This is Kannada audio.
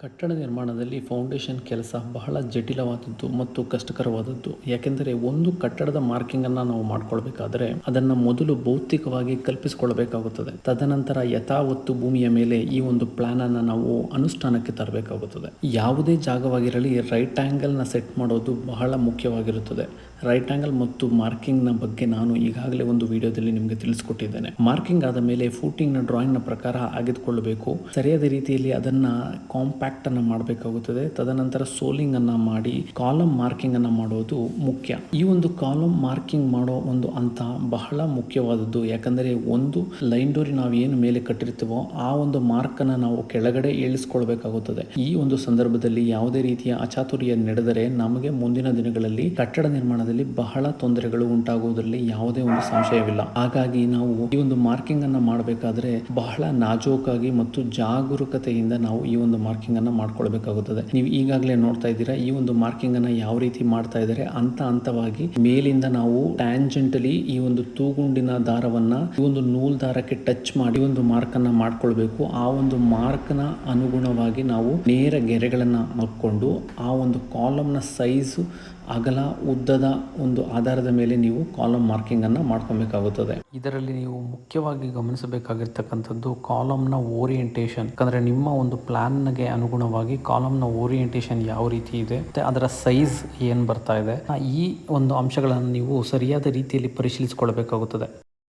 ಕಟ್ಟಡ ನಿರ್ಮಾಣದಲ್ಲಿ ಫೌಂಡೇಶನ್ ಕೆಲಸ ಬಹಳ ಜಟಿಲವಾದದ್ದು ಮತ್ತು ಕಷ್ಟಕರವಾದದ್ದು. ಯಾಕೆಂದರೆ ಒಂದು ಕಟ್ಟಡದ ಮಾರ್ಕಿಂಗನ್ನು ನಾವು ಮಾಡ್ಕೊಳ್ಬೇಕಾದ್ರೆ ಅದನ್ನು ಮೊದಲು ಭೌತಿಕವಾಗಿ ಕಲ್ಪಿಸಿಕೊಳ್ಬೇಕಾಗುತ್ತದೆ. ತದನಂತರ ಯಥಾವತ್ತು ಭೂಮಿಯ ಮೇಲೆ ಈ ಒಂದು ಪ್ಲಾನ್ ಅನ್ನು ನಾವು ಅನುಷ್ಠಾನಕ್ಕೆ ತರಬೇಕಾಗುತ್ತದೆ. ಯಾವುದೇ ಜಾಗವಾಗಿರಲಿ ರೈಟ್ ಆ್ಯಂಗಲ್ನ ಸೆಟ್ ಮಾಡೋದು ಬಹಳ ಮುಖ್ಯವಾಗಿರುತ್ತದೆ. ರೈಟ್ ಆ್ಯಂಗಲ್ ಮತ್ತು ಮಾರ್ಕಿಂಗ್ನ ಬಗ್ಗೆ ನಾನು ಈಗಾಗಲೇ ಒಂದು ವಿಡಿಯೋದಲ್ಲಿ ನಿಮಗೆ ತಿಳಿಸ್ಕೊಟ್ಟಿದ್ದೇನೆ. ಮಾರ್ಕಿಂಗ್ ಆದ ಮೇಲೆ ಫೂಟಿಂಗ್ನ ಡ್ರಾಯಿಂಗ್ನ ಪ್ರಕಾರ ಆಗಿದ್ಕೊಳ್ಳಬೇಕು. ಸರಿಯಾದ ರೀತಿಯಲ್ಲಿ ಅದನ್ನು ಕಾಂಪ್ಯಾಕ್ಟ್ ಅನ್ನು ಮಾಡಬೇಕಾಗುತ್ತದೆ. ತದನಂತರ ಸೋಲಿಂಗ್ ಅನ್ನು ಮಾಡಿ ಕಾಲಮ್ ಮಾರ್ಕಿಂಗ್ ಅನ್ನು ಮಾಡೋದು ಮುಖ್ಯ. ಈ ಒಂದು ಕಾಲಮ್ ಮಾರ್ಕಿಂಗ್ ಮಾಡೋ ಒಂದು ಹಂತ ಬಹಳ ಮುಖ್ಯವಾದದ್ದು. ಯಾಕಂದರೆ ಒಂದು ಲೈನ್ ಡೋರಿ ನಾವು ಏನು ಮೇಲೆ ಕಟ್ಟಿರ್ತೀವೋ ಆ ಒಂದು ಮಾರ್ಕ್ ಅನ್ನು ನಾವು ಕೆಳಗಡೆ ಇಳಿಸ್ಕೊಳ್ಬೇಕಾಗುತ್ತದೆ. ಈ ಒಂದು ಸಂದರ್ಭದಲ್ಲಿ ಯಾವುದೇ ರೀತಿಯ ಅಚಾತುರ್ಯ ನಡೆದರೆ ನಮಗೆ ಮುಂದಿನ ದಿನಗಳಲ್ಲಿ ಕಟ್ಟಡ ನಿರ್ಮಾಣದಲ್ಲಿ ಬಹಳ ತೊಂದರೆಗಳು ಉಂಟಾಗುವುದರಲ್ಲಿ ಯಾವುದೇ ಒಂದು ಸಂಶಯವಿಲ್ಲ. ಹಾಗಾಗಿ ನಾವು ಈ ಒಂದು ಮಾರ್ಕಿಂಗ್ ಅನ್ನು ಮಾಡಬೇಕಾದ್ರೆ ಬಹಳ ನಾಜೂಕಾಗಿ ಮತ್ತು ಜಾಗರೂಕತೆಯಿಂದ ನಾವು ಈ ಒಂದು ಮಾರ್ಕಿಂಗ್ ಅನ್ನು ಮಾಡ್ಕೊಳ್ಬೇಕಾಗುತ್ತದೆ. ನೀವು ಈಗಾಗಲೇ ನೋಡ್ತಾ ಇದ್ದೀರಾ ಈ ಒಂದು ಮಾರ್ಕಿಂಗ್ ಅನ್ನ ಯಾವ ರೀತಿ ಮಾಡ್ತಾ ಇದ್ದಾರೆ. ಹಂತವಾಗಿ ಮೇಲಿಂದ ನಾವು ಟ್ಯಾಂಜೆಂಟಲಿ ಈ ಒಂದು ತೂಗುಂಡಿನ ದಾರವನ್ನ ಈ ಒಂದು ನೂಲ್ ದಾರಕ್ಕೆ ಟಚ್ ಮಾಡಿ ಒಂದು ಮಾರ್ಕ್ ಅನ್ನ ಮಾಡ್ಕೊಳ್ಬೇಕು. ಆ ಒಂದು ಮಾರ್ಕ್ ನ ಅನುಗುಣವಾಗಿ ನಾವು ನೇರ ಗೆರೆಗಳನ್ನ ಹಾಕೊಂಡು ಆ ಒಂದು ಕಾಲಮ್ನ ಸೈಜ್ ಅಗಲ ಉದ್ದದ ಒಂದು ಆಧಾರದ ಮೇಲೆ ನೀವು ಕಾಲಮ್ ಮಾರ್ಕಿಂಗ್ ಅನ್ನು ಮಾಡ್ಕೊಬೇಕಾಗುತ್ತದೆ. ಇದರಲ್ಲಿ ನೀವು ಮುಖ್ಯವಾಗಿ ಗಮನಿಸಬೇಕಾಗಿರ್ತಕ್ಕಂಥದ್ದು ಕಾಲಮ್ನ ಓರಿಯೆಂಟೇಷನ್. ಯಾಕಂದ್ರೆ ನಿಮ್ಮ ಒಂದು ಪ್ಲಾನ್ಗೆ ಅನುಗುಣವಾಗಿ ಕಾಲಮ್ನ ಓರಿಯೆಂಟೇಷನ್ ಯಾವ ರೀತಿ ಇದೆ ಮತ್ತೆ ಅದರ ಸೈಜ್ ಏನು ಬರ್ತಾ ಇದೆ, ಈ ಒಂದು ಅಂಶಗಳನ್ನು ನೀವು ಸರಿಯಾದ ರೀತಿಯಲ್ಲಿ ಪರಿಶೀಲಿಸಿಕೊಳ್ಳಬೇಕಾಗುತ್ತದೆ.